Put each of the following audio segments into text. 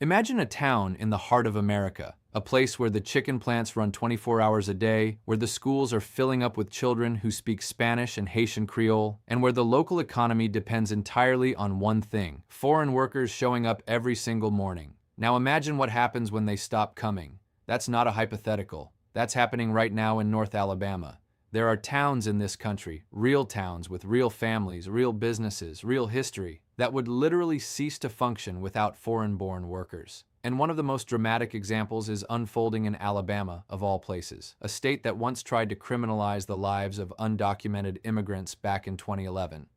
Imagine a town in the heart of America, a place where the chicken plants run 24 hours a day, where the schools are filling up with children who speak Spanish and Haitian Creole, and where the local economy depends entirely on one thing: foreign workers showing up every single morning. Now imagine what happens when they stop coming. That's not a hypothetical. That's happening right now in North Alabama. There are towns in this country, real towns with real families, real businesses, real history, that would literally cease to function without foreign-born workers. And one of the most dramatic examples is unfolding in Alabama, of all places, a state that once tried to criminalize the lives of undocumented immigrants back in 2011.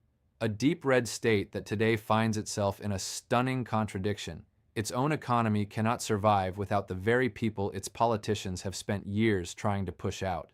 A deep red state that today finds itself in a stunning contradiction. Its own economy cannot survive without the very people its politicians have spent years trying to push out.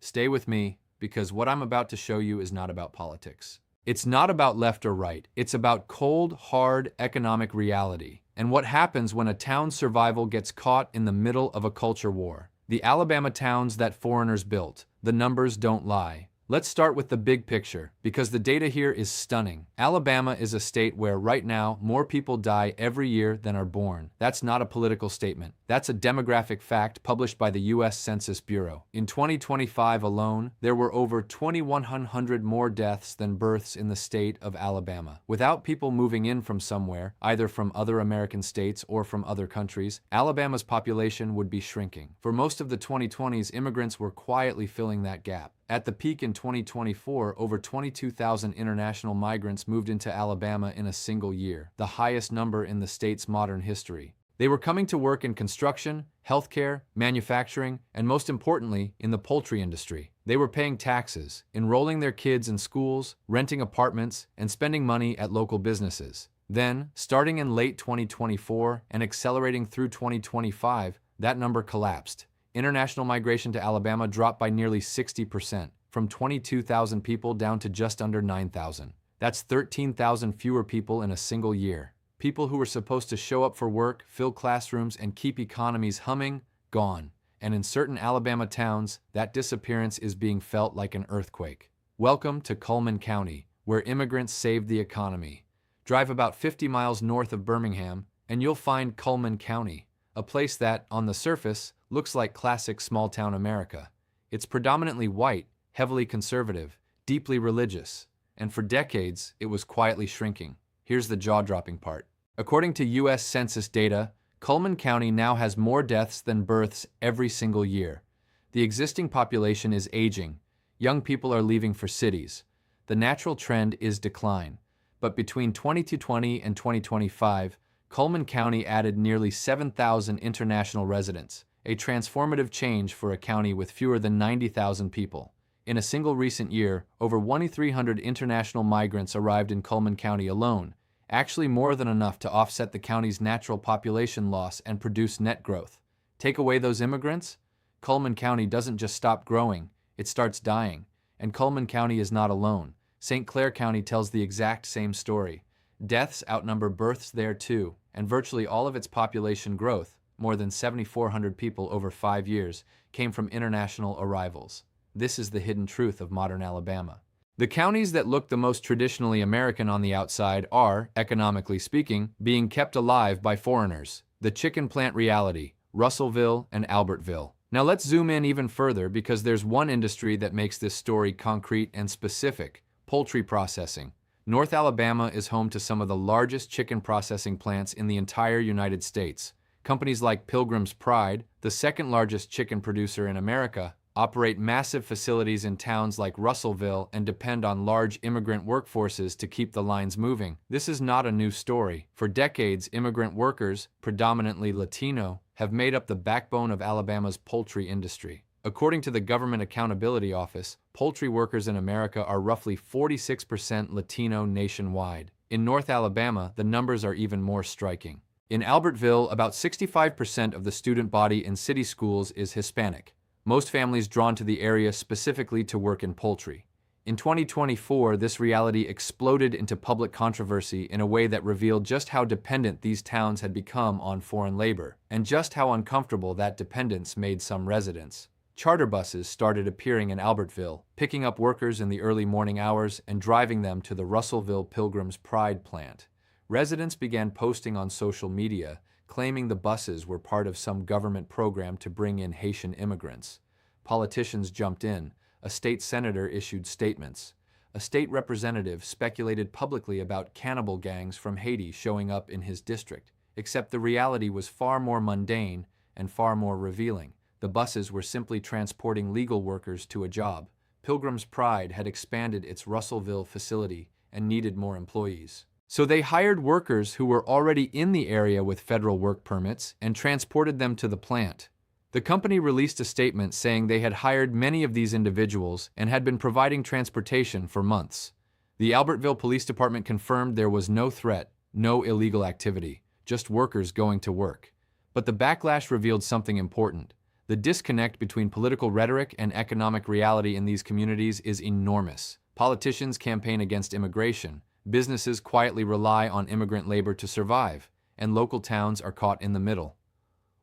Stay with me, because what I'm about to show you is not about politics. It's not about left or right. It's about cold, hard economic reality and what happens when a town's survival gets caught in the middle of a culture war. The Alabama towns that foreigners built. The numbers don't lie. Let's start with the big picture, because the data here is stunning. Alabama is a state where right now more people die every year than are born. That's not a political statement. That's a demographic fact published by the U.S. Census Bureau. In 2025 alone, there were over 2,100 more deaths than births in the state of Alabama. Without people moving in from somewhere, either from other American states or from other countries, Alabama's population would be shrinking. For most of the 2020s, immigrants were quietly filling that gap. At the peak in 2024, over 22,000 international migrants moved into Alabama in a single year, the highest number in the state's modern history. They were coming to work in construction, healthcare, manufacturing, and most importantly, in the poultry industry. They were paying taxes, enrolling their kids in schools, renting apartments, and spending money at local businesses. Then, starting in late 2024 and accelerating through 2025, that number collapsed. International migration to Alabama dropped by nearly 60%, from 22,000 people down to just under 9,000. That's 13,000 fewer people in a single year. People who were supposed to show up for work, fill classrooms, and keep economies humming, gone. And in certain Alabama towns, that disappearance is being felt like an earthquake. Welcome to Cullman County, where immigrants saved the economy. Drive about 50 miles north of Birmingham, and you'll find Cullman County, a place that, on the surface, looks like classic small-town America. It's predominantly white, heavily conservative, deeply religious, and for decades, it was quietly shrinking. Here's the jaw-dropping part. According to U.S. Census data, Cullman County now has more deaths than births every single year. The existing population is aging. Young people are leaving for cities. The natural trend is decline. But between 2020 and 2025, Cullman County added nearly 7,000 international residents, a transformative change for a county with fewer than 90,000 people. In a single recent year, over 2,300 international migrants arrived in Cullman County alone, actually more than enough to offset the county's natural population loss and produce net growth. Take away those immigrants, Cullman County doesn't just stop growing, it starts dying. And Cullman County is not alone. St. Clair County tells the exact same story. Deaths outnumber births there too, and virtually all of its population growth, more than 7,400 people over 5 years, came from international arrivals. This is the hidden truth of modern Alabama. The counties that look the most traditionally American on the outside are, economically speaking, being kept alive by foreigners. The chicken plant reality, Russellville and Albertville. Now let's zoom in even further, because there's one industry that makes this story concrete and specific: poultry processing. North Alabama is home to some of the largest chicken processing plants in the entire United States. Companies like Pilgrim's Pride, the second largest chicken producer in America, operate massive facilities in towns like Russellville and depend on large immigrant workforces to keep the lines moving. This is not a new story. For decades, immigrant workers, predominantly Latino, have made up the backbone of Alabama's poultry industry. According to the Government Accountability Office, poultry workers in America are roughly 46% Latino nationwide. In North Alabama, the numbers are even more striking. In Albertville, about 65% of the student body in city schools is Hispanic. Most families drawn to the area specifically to work in poultry. In 2024, this reality exploded into public controversy in a way that revealed just how dependent these towns had become on foreign labor, and just how uncomfortable that dependence made some residents. Charter buses started appearing in Albertville, picking up workers in the early morning hours and driving them to the Russellville Pilgrim's Pride plant. Residents began posting on social media, claiming the buses were part of some government program to bring in Haitian immigrants. Politicians jumped in. A state senator issued statements. A state representative speculated publicly about cannibal gangs from Haiti showing up in his district, except the reality was far more mundane and far more revealing. The buses were simply transporting legal workers to a job. Pilgrim's Pride had expanded its Russellville facility and needed more employees. So they hired workers who were already in the area with federal work permits and transported them to the plant. The company released a statement saying they had hired many of these individuals and had been providing transportation for months. The Albertville Police Department confirmed there was no threat, no illegal activity, just workers going to work. But the backlash revealed something important. The disconnect between political rhetoric and economic reality in these communities is enormous. Politicians campaign against immigration, businesses quietly rely on immigrant labor to survive, and local towns are caught in the middle.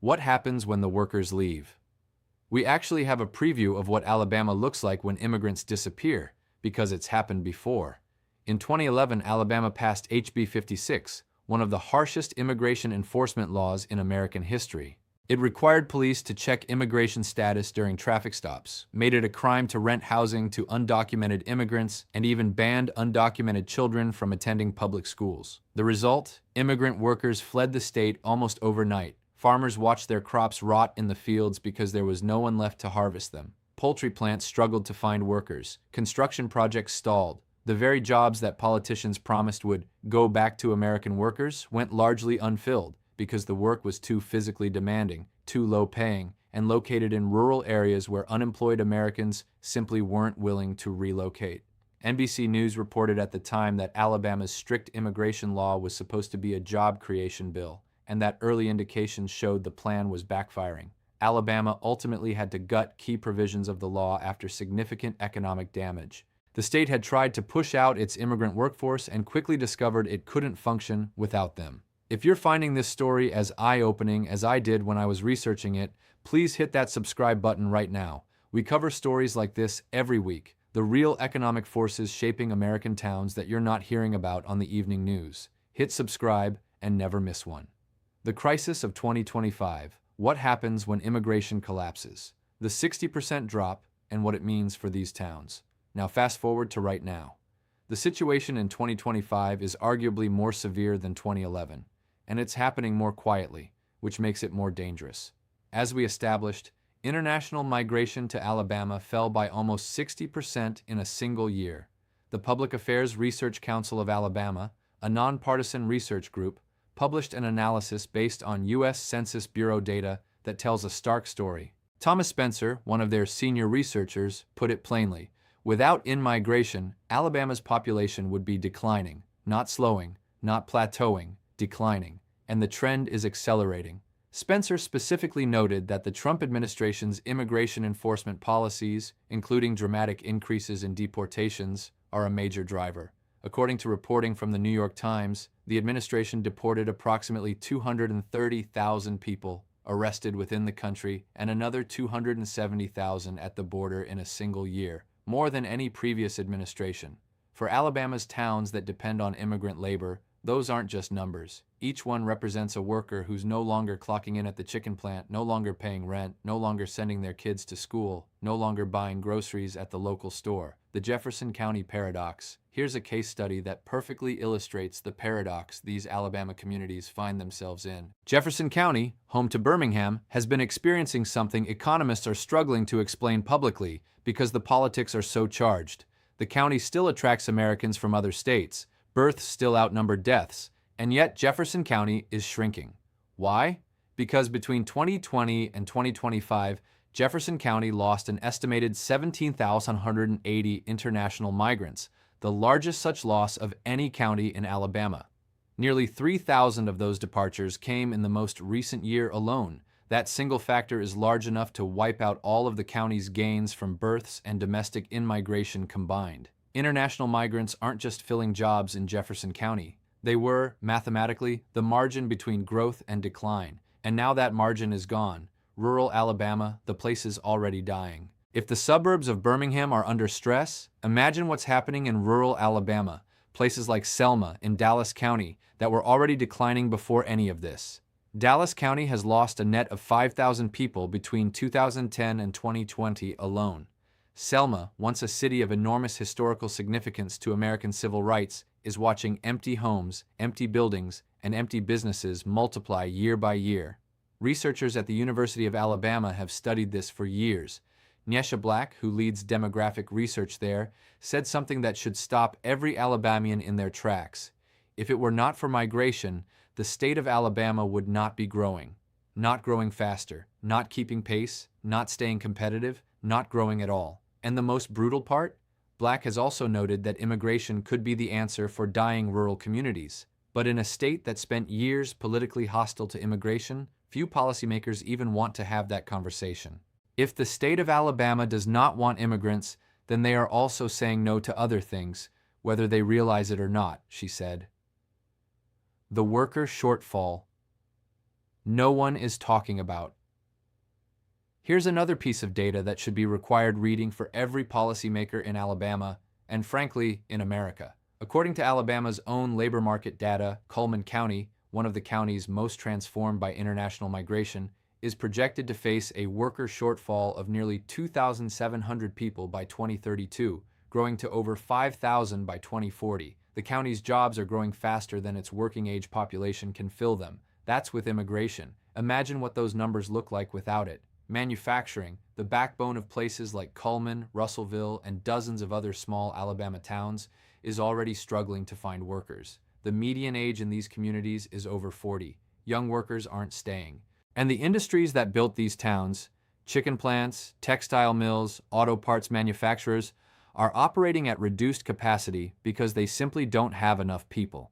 What happens when the workers leave? We actually have a preview of what Alabama looks like when immigrants disappear, because it's happened before. In 2011, Alabama passed HB 56, one of the harshest immigration enforcement laws in American history. It required police to check immigration status during traffic stops, made it a crime to rent housing to undocumented immigrants, and even banned undocumented children from attending public schools. The result? Immigrant workers fled the state almost overnight. Farmers watched their crops rot in the fields because there was no one left to harvest them. Poultry plants struggled to find workers. Construction projects stalled. The very jobs that politicians promised would go back to American workers went largely unfilled, because the work was too physically demanding, too low paying, and located in rural areas where unemployed Americans simply weren't willing to relocate. NBC News reported at the time that Alabama's strict immigration law was supposed to be a job creation bill, and that early indications showed the plan was backfiring. Alabama ultimately had to gut key provisions of the law after significant economic damage. The state had tried to push out its immigrant workforce and quickly discovered it couldn't function without them. If you're finding this story as eye-opening as I did when I was researching it, please hit that subscribe button right now. We cover stories like this every week, the real economic forces shaping American towns that you're not hearing about on the evening news. Hit subscribe and never miss one. The crisis of 2025. What happens when immigration collapses? The 60% drop and what it means for these towns. Now fast forward to right now. The situation in 2025 is arguably more severe than 2011. And it's happening more quietly, which makes it more dangerous. As we established, international migration to Alabama fell by almost 60% in a single year. The Public Affairs Research Council of Alabama, a nonpartisan research group, published an analysis based on U.S. Census Bureau data that tells a stark story. Thomas Spencer, one of their senior researchers, put it plainly: without in-migration, Alabama's population would be declining, not slowing, not plateauing, declining, and the trend is accelerating. Spencer specifically noted that the Trump administration's immigration enforcement policies, including dramatic increases in deportations, are a major driver. According to reporting from the New York Times, the administration deported approximately 230,000 people arrested within the country and another 270,000 at the border in a single year, more than any previous administration. For Alabama's towns that depend on immigrant labor, those aren't just numbers. Each one represents a worker who's no longer clocking in at the chicken plant, no longer paying rent, no longer sending their kids to school, no longer buying groceries at the local store. The Jefferson County paradox. Here's a case study that perfectly illustrates the paradox these Alabama communities find themselves in. Jefferson County, home to Birmingham, has been experiencing something economists are struggling to explain publicly because the politics are so charged. The county still attracts Americans from other states. Births still outnumber deaths, and yet Jefferson County is shrinking. Why? Because between 2020 and 2025, Jefferson County lost an estimated 17,180 international migrants, the largest such loss of any county in Alabama. Nearly 3,000 of those departures came in the most recent year alone. That single factor is large enough to wipe out all of the county's gains from births and domestic in-migration combined. International migrants aren't just filling jobs in Jefferson County. They were, mathematically, the margin between growth and decline. And now that margin is gone. Rural Alabama, the place is already dying. If the suburbs of Birmingham are under stress, imagine what's happening in rural Alabama, places like Selma in Dallas County that were already declining before any of this. Dallas County has lost a net of 5,000 people between 2010 and 2020 alone. Selma, once a city of enormous historical significance to American civil rights, is watching empty homes, empty buildings, and empty businesses multiply year by year. Researchers at the University of Alabama have studied this for years. Nyesha Black, who leads demographic research there, said something that should stop every Alabamian in their tracks. If it were not for migration, the state of Alabama would not be growing. Not growing faster, not keeping pace, not staying competitive, not growing at all. And the most brutal part? Black has also noted that immigration could be the answer for dying rural communities. But in a state that spent years politically hostile to immigration, few policymakers even want to have that conversation. If the state of Alabama does not want immigrants, then they are also saying no to other things, whether they realize it or not, she said. The worker shortfall. No one is talking about. Here's another piece of data that should be required reading for every policymaker in Alabama, and frankly, in America. According to Alabama's own labor market data, Cullman County, one of the counties most transformed by international migration, is projected to face a worker shortfall of nearly 2,700 people by 2032, growing to over 5,000 by 2040. The county's jobs are growing faster than its working-age population can fill them. That's with immigration. Imagine what those numbers look like without it. Manufacturing, the backbone of places like Cullman, Russellville, and dozens of other small Alabama towns, is already struggling to find workers. The median age in these communities is over 40. Young workers aren't staying. And the industries that built these towns, chicken plants, textile mills, auto parts manufacturers, are operating at reduced capacity because they simply don't have enough people.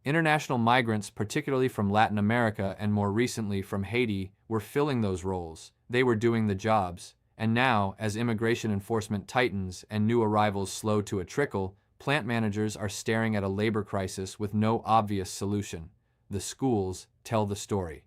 International migrants, particularly from Latin America and more recently from Haiti, were filling those roles. They were doing the jobs. And now, as immigration enforcement tightens and new arrivals slow to a trickle, plant managers are staring at a labor crisis with no obvious solution. The schools tell the story.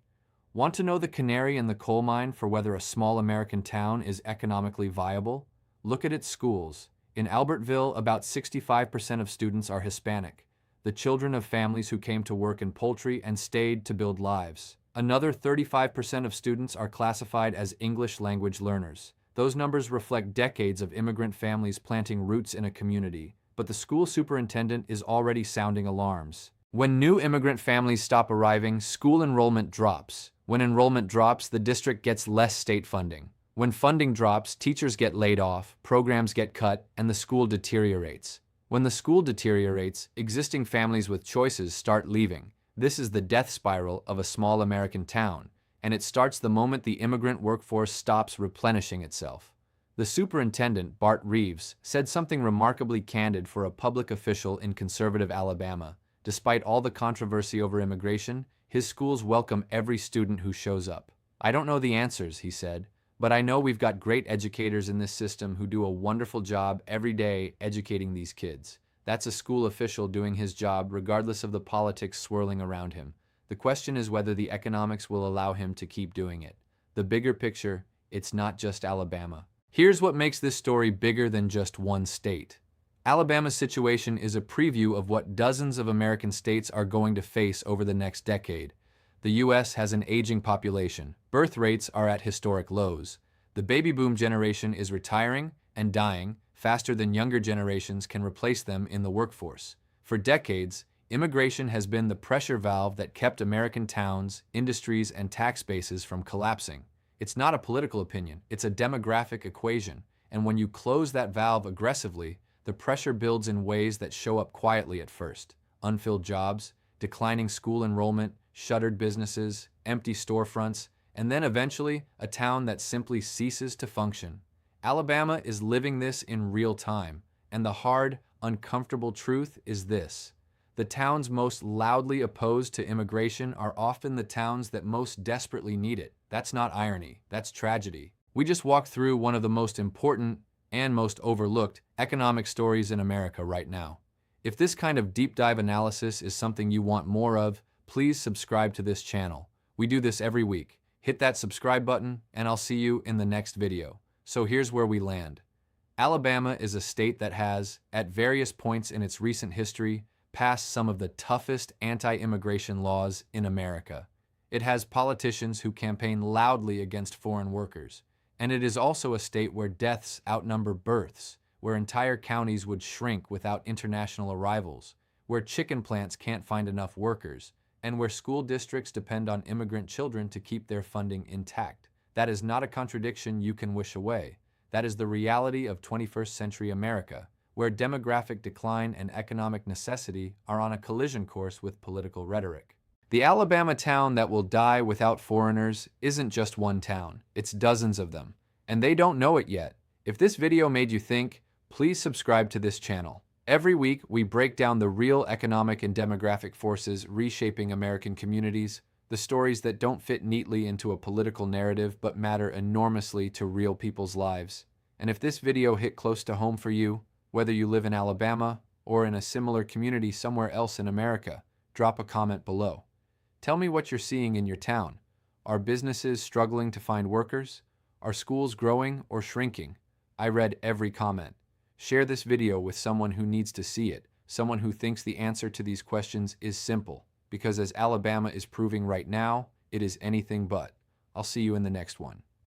Want to know the canary in the coal mine for whether a small American town is economically viable? Look at its schools. In Albertville, about 65% of students are Hispanic, the children of families who came to work in poultry and stayed to build lives. Another 35% of students are classified as English language learners. Those numbers reflect decades of immigrant families planting roots in a community, but the school superintendent is already sounding alarms. When new immigrant families stop arriving, school enrollment drops. When enrollment drops, the district gets less state funding. When funding drops, teachers get laid off, programs get cut, and the school deteriorates. When the school deteriorates, existing families with choices start leaving. This is the death spiral of a small American town, and it starts the moment the immigrant workforce stops replenishing itself. The superintendent, Bart Reeves, said something remarkably candid for a public official in conservative Alabama. Despite all the controversy over immigration, his schools welcome every student who shows up. I don't know the answers, he said, but I know we've got great educators in this system who do a wonderful job every day educating these kids. That's a school official doing his job regardless of the politics swirling around him. The question is whether the economics will allow him to keep doing it. The bigger picture, it's not just Alabama. Here's what makes this story bigger than just one state. Alabama's situation is a preview of what dozens of American states are going to face over the next decade. The U.S. has an aging population. Birth rates are at historic lows. The baby boom generation is retiring and dying faster than younger generations can replace them in the workforce. For decades, immigration has been the pressure valve that kept American towns, industries, and tax bases from collapsing. It's not a political opinion, it's a demographic equation, and when you close that valve aggressively, the pressure builds in ways that show up quietly at first. Unfilled jobs, declining school enrollment, shuttered businesses, empty storefronts, and then eventually a town that simply ceases to function. Alabama is living this in real time, and the hard, uncomfortable truth is this. The towns most loudly opposed to immigration are often the towns that most desperately need it. That's not irony, that's tragedy. We just walked through one of the most important and most overlooked economic stories in America right now. If this kind of deep dive analysis is something you want more of, please subscribe to this channel. We do this every week. Hit that subscribe button, and I'll see you in the next video. So here's where we land. Alabama is a state that has, at various points in its recent history, passed some of the toughest anti-immigration laws in America. It has politicians who campaign loudly against foreign workers. And it is also a state where deaths outnumber births, where entire counties would shrink without international arrivals, where chicken plants can't find enough workers, and where school districts depend on immigrant children to keep their funding intact. That is not a contradiction you can wish away. That is the reality of 21st century America, where demographic decline and economic necessity are on a collision course with political rhetoric. The Alabama town that will die without foreigners isn't just one town, it's dozens of them. And they don't know it yet. If this video made you think, please subscribe to this channel. Every week, we break down the real economic and demographic forces reshaping American communities, the stories that don't fit neatly into a political narrative but matter enormously to real people's lives. And if this video hit close to home for you, whether you live in Alabama or in a similar community somewhere else in America, drop a comment below. Tell me what you're seeing in your town. Are businesses struggling to find workers? Are schools growing or shrinking? I read every comment. Share this video with someone who needs to see it, someone who thinks the answer to these questions is simple, because as Alabama is proving right now, it is anything but. I'll see you in the next one.